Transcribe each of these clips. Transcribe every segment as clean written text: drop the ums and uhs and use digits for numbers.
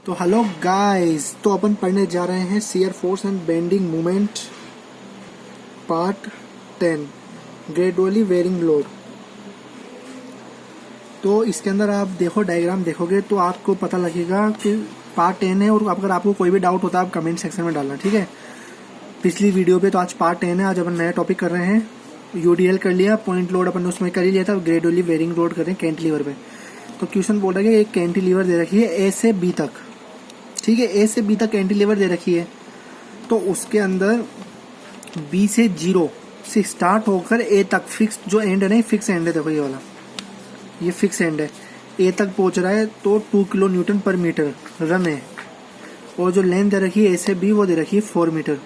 तो hello guys, तो अपन पढ़ने जा रहे हैं shear force and bending moment part 10 gradually varying load. तो इसके अंदर आप देखो, डायग्राम देखोगे तो आपको पता लगेगा कि पार्ट 10 है। और अगर आपको कोई भी डाउट होता है आप कमेंट सेक्शन में डालना, ठीक है। पिछली वीडियो पे तो आज पार्ट 10 है, आज अपन नया टॉपिक कर रहे हैं। यूडीएल कर लिया, पॉइंट लोड अपन उसमें कर ही लिया था, ग्रेजुअली वेरिंग लोड कर रहे हैं कैंटिलीवर पे। तो क्वेश्चन बोल रहा है कि एक कैंटिलीवर दे रखी है ए से बी तक, ठीक है। ए से बी तक कैंटिलीवर दे रखी है, तो उसके अंदर बी से 0 से स्टार्ट होकर ए तक फिक्स जो एंड है ना, फिक्स एंड है। देखो ये वाला, ये फिक्स एंड है, ए तक पहुंच रहा है तो 2 किलो न्यूटन पर मीटर रन है। और जो लेंथ दे रखी है ए से बी वो दे रखी है 4 मीटर।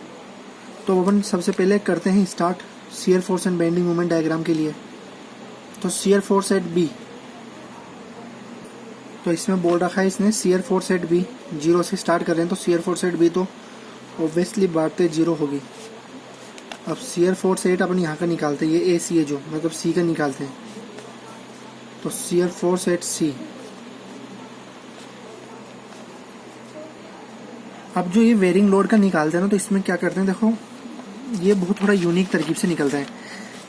तो अपन सबसे पहले करते हैं start shear force and bending moment diagram के लिए। तो शियर फोर्स एट बी, तो इसमें बोल रखा है इसने शियर फोर्स एट बी 0 से स्टार्ट कर रहे हैं। तो शियर फोर्स एट बी तो ऑब्वियसली बात 0 होगी। अब शियर फोर्स एट अपन यहाँ का निकालते हैं, ये ए सी है जो, मतलब सी का निकालते हैं। तो शियर फोर्स एट सी, अब जो ये वेरिंग लोड का निकालते हैं ना, तो इसमें क्या करते हैं, देखो ये बहुत थोड़ा यूनिक तरकीब से निकलता है।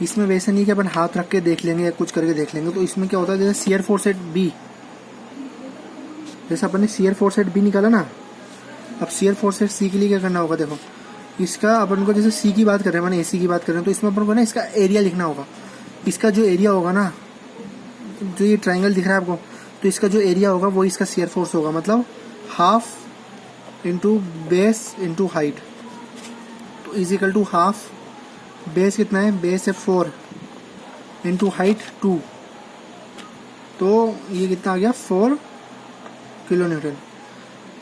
इसमें वैसे नहीं कि अपन हाथ रख के देख लेंगे या कुछ करके देख लेंगे। तो इसमें क्या होता है, जैसे शियर फोर्स एट बी, जैसे अपन ने शियर फोर्स एट बी निकाला ना, अब शियर फोर्स एट सी के लिए क्या करना होगा। देखो इसका अपन को, जैसे सी की बात कर रहे हैं, मैंने एसी की बात कर रहे हैं, तो इसमें अपन को ना इसका एरिया लिखना होगा। इसका जो एरिया होगा ना, जो ये ट्रायंगल दिख रहा है आपको, तो इसका जो एरिया होगा वो इसका शियर फोर्स होगा, मतलब half into base into height. तो is equal to half, base कितना है, बेस है 4 इंटू हाइट 2, तो ये कितना आ गया 4 किलो न्यूटन।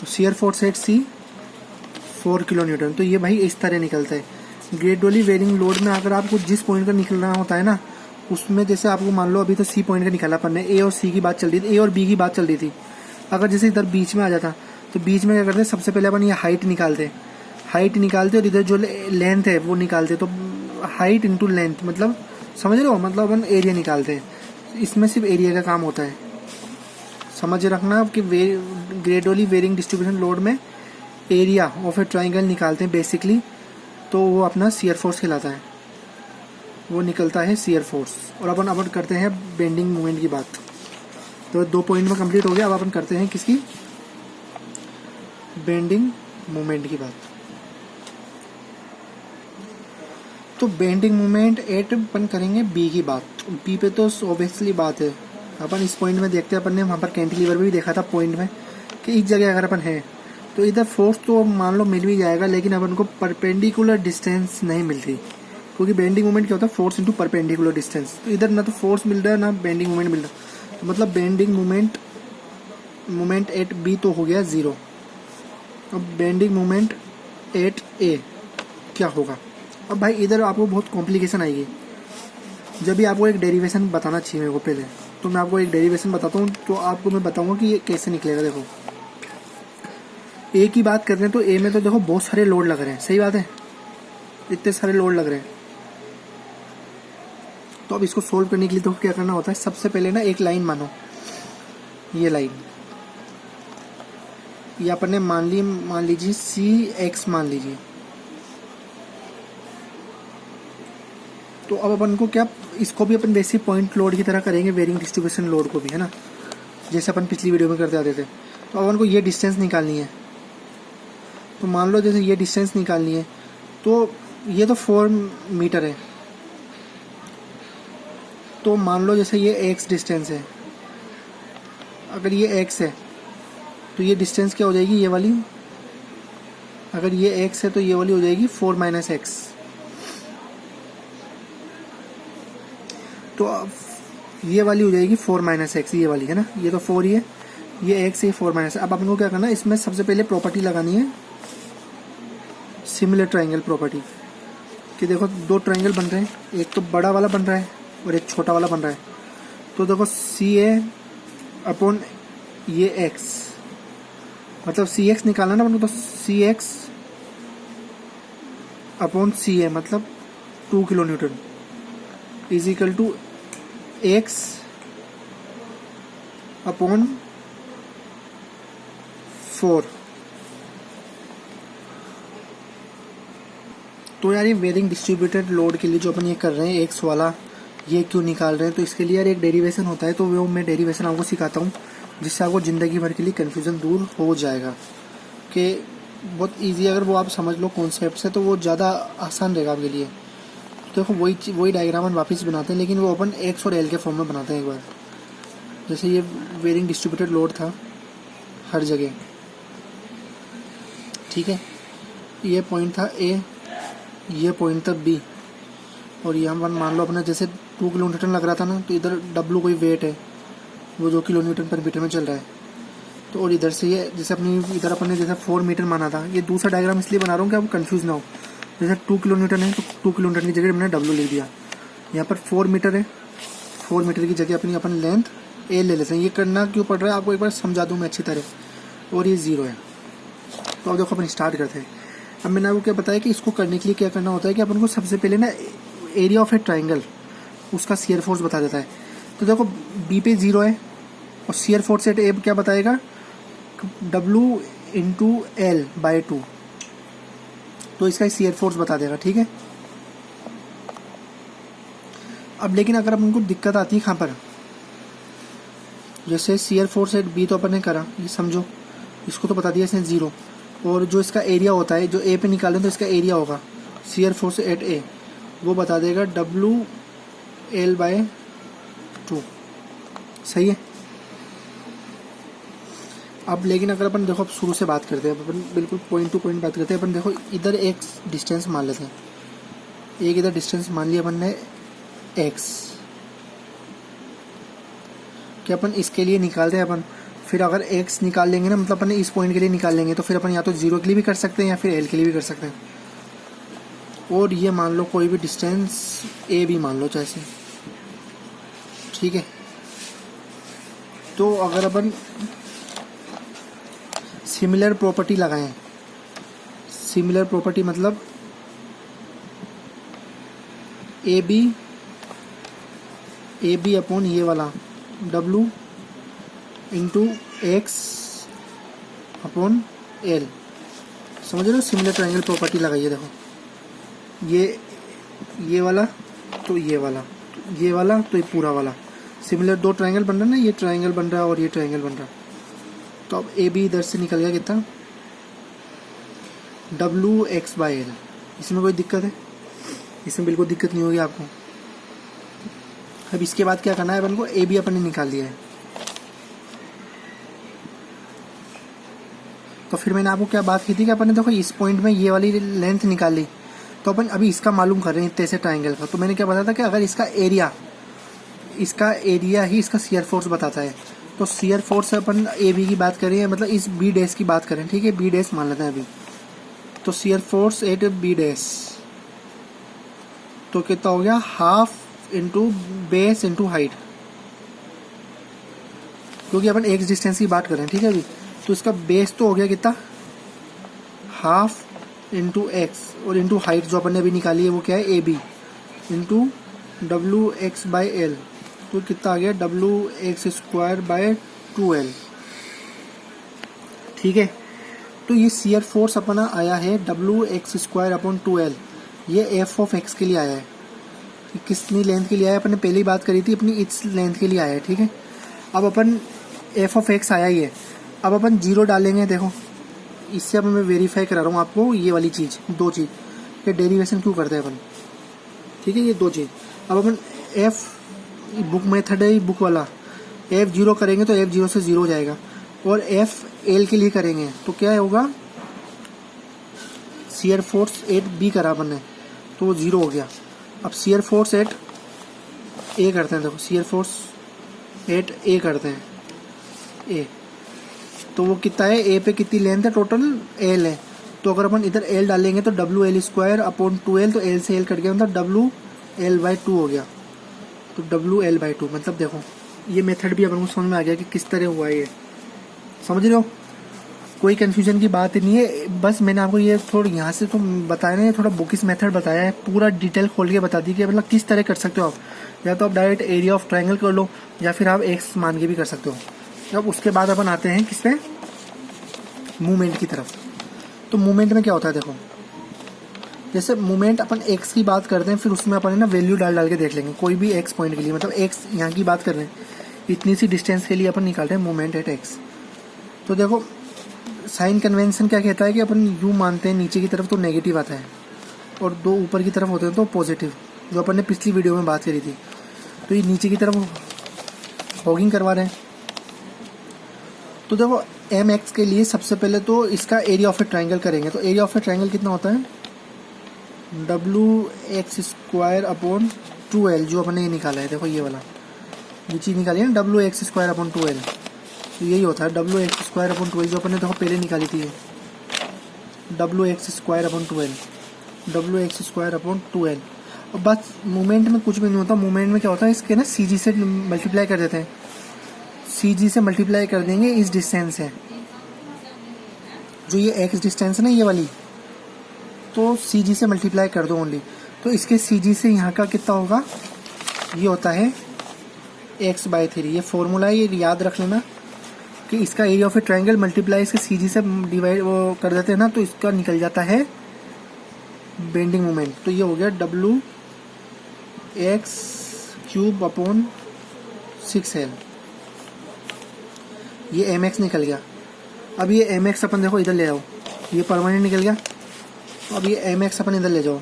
तो shear force at C 4 kilonewton. तो ये भाई इस तरह निकलता है। ग्रेजुअली वेरिंग लोड में अगर आपको जिस पॉइंट का निकलना होता है ना, उसमें जैसे आपको मान लो अभी तो सी पॉइंट का निकाला अपन ने, ए और सी की बात चल रही थी, ए और बी की बात चल रही थी। अगर जैसे इधर बीच में आ जाता तो बीच में क्या करते, सबसे पहले अपन ये हाइट निकालते, और इधर जो लेंथ है वो निकालते। तो हाइट इंटू लेंथ, मतलब समझ रहे हो, मतलब अपन एरिया निकालते हैं। इसमें सिर्फ एरिया का काम होता है, समझ रखना कि ग्रेजुअली वेरिंग डिस्ट्रीब्यूशन लोड में एरिया ऑफ ए ट्राइंगल निकालते हैं बेसिकली। तो वो अपना शियर फोर्स कहलाता है, वो निकलता है शियर फोर्स। और अपन करते हैं बेंडिंग मोमेंट की बात। तो 2 पॉइंट में कंप्लीट हो गया। अब अपन करते हैं किसकी, बेंडिंग मोमेंट की बात। तो बेंडिंग मोमेंट एट अपन करेंगे बी की बात। बी पे तो ऑब्वियसली बात है, अपन इस पॉइंट में देखते हैं। अपन ने वहाँ पर कैंटिलीवर भी देखा था पॉइंट में कि इस जगह अगर अपन है तो इधर फोर्स तो मान लो मिल भी जाएगा, लेकिन अपन को परपेंडिकुलर डिस्टेंस नहीं मिलती, क्योंकि बेंडिंग मोमेंट क्या होता है, फोर्स इंटू परपेंडिकुलर डिस्टेंस। तो इधर ना तो फोर्स मिल रहा है ना बेंडिंग मोमेंट मिल रहा है। तो मतलब बेंडिंग मोमेंट एट बी तो हो गया 0। अब बेंडिंग मोमेंट एट ए क्या होगा। अब भाई इधर आपको बहुत कॉम्प्लिकेशन आएगी। जब भी आपको एक डेरिवेशन बताना चाहिए मेरे को पहले, तो मैं आपको एक डेरिवेशन बताता हूँ, तो आपको मैं बताऊंगा कि ये कैसे निकलेगा। देखो ए की बात करते हैं, तो ए में तो देखो बहुत सारे लोड लग रहे हैं, सही बात है, इतने सारे लोड लग रहे हैं। तो अब इसको सोल्व करने के लिए तो क्या करना होता है, सबसे पहले ना एक लाइन मानो, ये लाइन, ये अपन ने मान लीजिए सी एक्स मान लीजिए। तो अब अपन को क्या, इसको भी अपन वैसे पॉइंट लोड की तरह करेंगे, वेरिंग डिस्ट्रीब्यूशन लोड को भी, है ना, जैसे अपन पिछली वीडियो में करते आते थे। तो अपन को ये डिस्टेंस निकालनी है। तो मान लो जैसे ये डिस्टेंस निकालनी है, तो ये तो 4 मीटर है। तो मान लो जैसे ये x डिस्टेंस है, अगर ये x है तो ये डिस्टेंस क्या हो जाएगी, ये वाली। अगर ये x है तो ये वाली हो जाएगी 4 माइनस एक्स। तो ये वाली हो जाएगी 4 माइनस एक्स, ये वाली है ना, ये तो 4 ही है, ये x है, 4 माइनस। अब अपन को क्या करना है, इसमें सबसे पहले प्रॉपर्टी लगानी है, सिमिलर ट्राइंगल प्रॉपर्टी, कि देखो 2 ट्राइंगल बन रहे हैं, एक तो बड़ा वाला बन रहा है और एक छोटा वाला बन रहा है। तो देखो सी ए अपॉन ये एक्स, मतलब सी एक्स निकालना ना, तो सी एक्स अपॉन सी ए मतलब 2 kilonewton is equal to X upon 4। तो यार ये वेरिंग डिस्ट्रीब्यूटेड लोड के लिए जो अपन ये कर रहे हैं एक्स वाला, ये क्यों निकाल रहे हैं, तो इसके लिए यार एक डेरिवेशन होता है, तो वो मैं डेरिवेशन आपको सिखाता हूँ, जिससे आपको ज़िंदगी भर के लिए कन्फ्यूज़न दूर हो जाएगा। कि बहुत इजी, अगर वो आप समझ लो कॉन्सेप्ट से तो वो ज़्यादा आसान रहेगा आपके लिए। देखो वही डायग्राम हम वापस बनाते हैं, लेकिन वो अपन एक्स और एल के फॉर्म में बनाते हैं एक बार। जैसे ये वेरिंग डिस्ट्रीब्यूटेड लोड था हर जगह, ठीक है, ये पॉइंट था ए, ये पॉइंट था बी, और ये हम मान लो अपना जैसे 2 किलो न्यूटन लग रहा था ना, तो इधर डब्लू कोई वेट है, वो 2 किलो न्यूटन पर मीटर में चल रहा है। तो और इधर से ये जैसे इधर अपन ने जैसे 4 मीटर माना था, ये दूसरा डायग्राम इसलिए बना रहा हूँ कि आपको कंफ्यूज ना हो। जैसे 2 किलो न्यूटन है तो 2 किलो न्यूटन की जगह मैंने डब्लू लिख दिया। यहाँ पर 4 मीटर है, 4 मीटर की जगह अपनी अपन लेंथ ए ले लेते हैं। ये करना क्यों पड़ रहा है आपको एक बार समझा दूँ मैं अच्छी तरह। और ये 0 है। तो अब देखो अपन स्टार्ट करते हैं। अब मैंने आपको क्या बताया कि इसको करने के लिए क्या करना होता है कि अपन को सबसे पहले ना एरिया ऑफ ए ट्राइंगल, उसका शियर फोर्स बता देता है। तो देखो बी पे 0 है और शियर फोर्स एट ए क्या बताएगा, W इंटू एल बाई 2, तो इसका शियर फोर्स बता देगा, ठीक है। अब लेकिन अगर अपन को दिक्कत आती है कहाँ पर, जैसे शियर फोर्स एट बी तो अपन ने करा, ये समझो, इसको तो बता दिया इसने 0, और जो इसका एरिया होता है जो ए पे निकालें तो इसका एरिया होगा शियर फोर्स एट ए, वो बता देगा W L बाय 2, सही है। अब लेकिन अगर अपन देखो अब शुरू से बात करते हैं, अपन बिल्कुल पॉइंट टू पॉइंट बात करते हैं। अपन देखो इधर एक डिस्टेंस मान लेते हैं, एक इधर डिस्टेंस मान लिया अपन ने x, कि अपन इसके लिए निकालते हैं अपन। फिर अगर x निकाल लेंगे ना, मतलब अपन इस पॉइंट के लिए निकाल लेंगे, तो फिर अपन या तो 0 के लिए भी कर सकते हैं या फिर l के लिए भी कर सकते हैं। और ये मान लो कोई भी डिस्टेंस a भी मान लो जैसे, ठीक है। तो अगर अपन सिमिलर प्रॉपर्टी लगाएं, सिमिलर प्रॉपर्टी मतलब ए बी अपॉन ये वाला W into x upon L, समझ रहे हो, सिमिलर ट्रायंगल प्रॉपर्टी लगाइए। देखो ये वाला तो ये वाला, ये वाला तो ये पूरा वाला, सिमिलर 2 ट्रायंगल बन रहा है ना, ये ट्रायंगल बन रहा है और ये ट्रायंगल बन रहा है। तो अब ए बी इधर से निकल गया कितना, W एक्स बाई एल। इसमें कोई दिक्कत है? इसमें बिल्कुल दिक्कत नहीं होगी आपको। अब इसके बाद क्या करना है अपन को, ए बी अपन ने निकाल लिया है। तो फिर मैंने आपको क्या बात की थी कि अपन ने देखो इस पॉइंट में ये वाली लेंथ निकाल ली, तो अपन अभी इसका मालूम कर रहे हैं इतने से ट्राइंगल का। तो मैंने क्या बताया था कि अगर इसका एरिया ही इसका शियर फोर्स बताता है, तो शियर फोर्स से अपन ए बी की बात करें, मतलब इस बी डैश की बात करें, ठीक है, बी डैश मान लेते हैं अभी। तो shear force at B dash तो कितना हो गया, half into base into height, क्योंकि अपन एक्स डिस्टेंस की बात कर रहे हैं, ठीक है अभी। तो इसका बेस तो हो गया कितना, हाफ इंटू एक्स, और इंटू हाइट जो अपन ने अभी निकाली है वो क्या है, A B into W X by L, तो कितना आ गया, W x square by 2L, ठीक है। तो ये शियर फोर्स अपना आया है W x square upon 2L, ये एफ ऑफ एक्स के लिए आया है। कितनी लेंथ के लिए आया, अपन ने पहले ही बात करी थी, अपनी इस लेंथ के लिए आया है, ठीक है। अब अपन एफ ऑफ एक्स आया ही है, अब अपन 0 डालेंगे। देखो इससे अब मैं वेरीफाई करा रहा हूँ आपको ये वाली चीज़, 2 चीज़ कि डेरिवेशन क्यों करते हैं अपन, ठीक है, ये 2 चीज़। अब अपन एफ बुक मेथड है बुक वाला, F0 करेंगे तो F0 से 0 हो जाएगा, और FL के लिए करेंगे तो क्या होगा, शियर फोर्स एट बी करा अपन ने तो वो 0 हो गया। अब शियर फोर्स एट ए करते हैं, देखो शियर फोर्स एट ए करते हैं, ए तो वो कितना है, ए पे कितनी लेंथ है, टोटल L है। तो अगर अपन इधर L डालेंगे तो WL स्क्वायर अपॉन 2L, तो L से L कट गया, मतलब WL बाई 2 हो गया। तो WL बाई 2 मतलब देखो ये मेथड भी अपन को समझ में आ गया कि किस तरह हुआ है, ये समझ रहे हो, कोई कंफ्यूजन की बात नहीं है। बस मैंने आपको ये थोड़ा यहाँ से तो बताया ना, ये थोड़ा बुकिस मेथड बताया है, पूरा डिटेल खोल के बता दी कि मतलब किस तरह कर सकते हो आप, या तो आप डायरेक्ट एरिया ऑफ ट्रायंगल कर लो, या फिर आप एक्स मान के भी कर सकते हो। अब उसके बाद अपन आते हैं किस पे, मूवमेंट की तरफ। तो मूवमेंट में क्या होता है देखो, जैसे मूवमेंट अपन एक्स की बात करते हैं, फिर उसमें अपन है ना वैल्यू डाल के देख लेंगे कोई भी एक्स पॉइंट के लिए, मतलब एक्स यहाँ की बात कर रहे हैं, इतनी सी डिस्टेंस के लिए अपन निकाल रहे हैं मूवमेंट एट एक्स। तो देखो साइन कन्वेंशन क्या कहता है कि अपन यू मानते हैं नीचे की तरफ तो नेगेटिव आता है और दो ऊपर की तरफ होते हैं तो पॉजिटिव, जो अपन ने पिछली वीडियो में बात करी थी। तो ये नीचे की तरफ हॉगिंग करवा रहे हैं। तो देखो एम एक्स के लिए सबसे पहले तो इसका एरिया ऑफ ए ट्राइंगल करेंगे। तो एरिया ऑफ ए ट्राइंगल कितना होता है, WX² अपॉन 2L, जो अपन ने ये निकाला है। देखो ये वाला ये चीज़ निकाली है ना, WX² अपॉन 2L, तो यही होता है WX² अपॉन 2L, जो अपन ने देखो पहले निकाली थी, WX² upon 2L, WX² upon 2L। और बस मूवमेंट में कुछ भी नहीं होता, मूवमेंट में क्या होता है इसके ना CG से मल्टीप्लाई कर देते हैं, CG से मल्टीप्लाई कर देंगे इस डिस्टेंस से, जो ये x डिस्टेंस है ना ये वाली, तो CG से मल्टीप्लाई कर दो ओनली। तो इसके CG से यहाँ का कितना होगा, ये होता है x/3। ये फॉर्मूला है, ये याद रख लेना कि इसका area of A triangle multiply इसके CG से डिवाइड वो कर देते हैं ना, तो इसका निकल जाता है बेंडिंग मोमेंट। तो ये हो गया WX³ अपॉन 6L, ये mx निकल गया। अब ये mx अपन देखो इधर ले आओ, ये परमानेंट निकल गया। अब ये mx अपन इधर ले जाओ,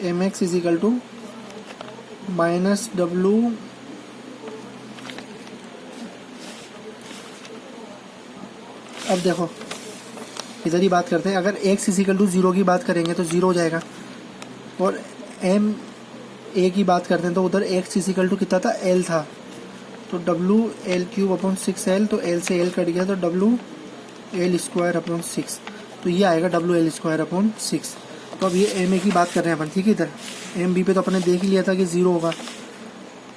mx is equal to -w अब देखो इधर ही बात करते हैं, अगर x इज इक्वल टू 0 की बात करेंगे तो 0 हो जाएगा, और m a की बात करते हैं तो उधर x इज इक्वल टू कितना था, l था, तो WL³ अपॉन 6L, तो l से l कट गया तो WL² अपॉन 6, तो ये आएगा WL² अपॉन 6। तो अब ये m a की बात कर रहे हैं अपन, ठीक है। इधर m b पे तो अपन ने देख ही लिया था कि 0 होगा,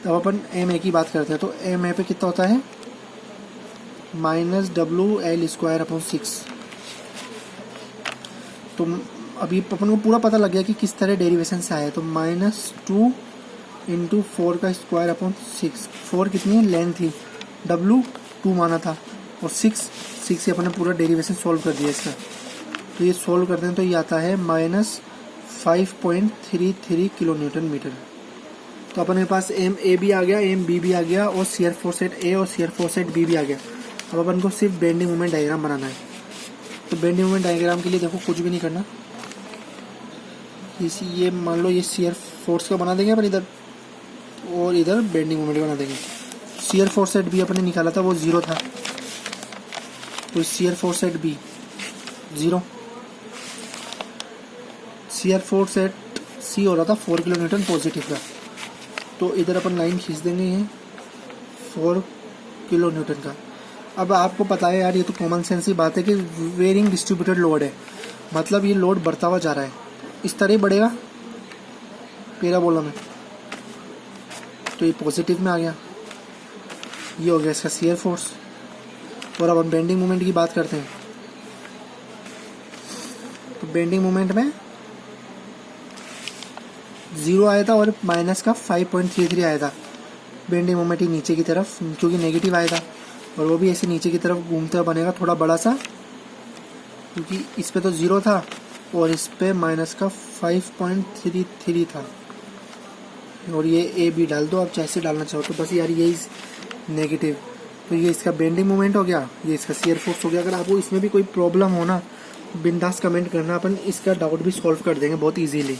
तब अपन m a की बात करते हैं। तो m a पे कितना होता है, -WL² अपॉन 6। तो अभी अपन को पूरा पता लग गया कि किस तरह डेरिवेशन से आया। तो -2 × 4 का स्क्वायर अपॉन 6, 4 कितनी है लेंथ थी, W 2 माना था, और 6 से अपन ने पूरा डेरिवेशन सॉल्व कर दिया इसका। तो ये सॉल्व करते हैं तो ये आता है -5.33 किलोन्यूटन मीटर। तो अपन के पास एम ए भी आ गया, एम बी भी आ गया, और शियर फोर्स एट ए और शियर फोर्स एट बी भी आ गया। अब अपन को सिर्फ बेंडिंग मोमेंट डायग्राम बनाना है। तो बेंडिंग मोमेंट डायग्राम के लिए देखो कुछ भी नहीं करना, ये मान लो ये शियर फोर्स का बना देंगे अपन इधर, और इधर बेंडिंग मोमेंट बना देंगे। शियर फोर्स एट बी अपन ने निकाला था वो 0 था, तो shear force at B 0, shear force at C हो रहा था 4 किलोन्यूटन पॉजिटिव का, तो इधर अपन लाइन खींच देंगे ये 4 किलोन्यूटन का। अब आपको पता है यार, ये तो कॉमन सेंस की बात है कि वेरिंग डिस्ट्रीब्यूटेड लोड है, मतलब ये लोड बढ़ता हुआ जा रहा है, इस तरह ही बढ़ेगा पैराबोला में, तो ये पॉजिटिव में आ गया, ये हो गया इसका शियर फोर्स। और अब हम बेंडिंग मोमेंट की बात करते हैं। तो बेंडिंग मोमेंट में 0 आया था और माइनस का 5.33 आया था। बेंडिंग मोमेंट ही नीचे की तरफ, क्योंकि नेगेटिव आया था, और वो भी ऐसे नीचे की तरफ घूमते हुए बनेगा थोड़ा बड़ा सा, क्योंकि इस पे तो 0 था और इस पे माइनस का 5.33 था। और ये ए बी डाल दो आप जैसे डालना चाहो, तो बस यार यही नेगेटिव। तो ये इसका बेंडिंग मोमेंट हो गया, ये इसका शियर फोर्स हो गया। अगर आपको इसमें भी कोई प्रॉब्लम हो ना, बिंदास कमेंट करना, अपन इसका डाउट भी सॉल्व कर देंगे बहुत इजीली,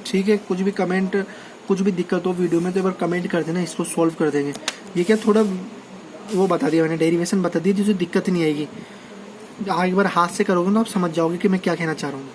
ठीक है। कुछ भी कमेंट, कुछ भी दिक्कत हो वीडियो में तो एक बार कमेंट कर देना, इसको सॉल्व कर देंगे। ये क्या थोड़ा वो बता दिया मैंने, डेरिवेशन बता दी, जिससे दिक्कत नहीं आएगी। एक बार हाथ से करोगे ना आप समझ जाओगे कि मैं क्या कहना चाह रहा हूँ।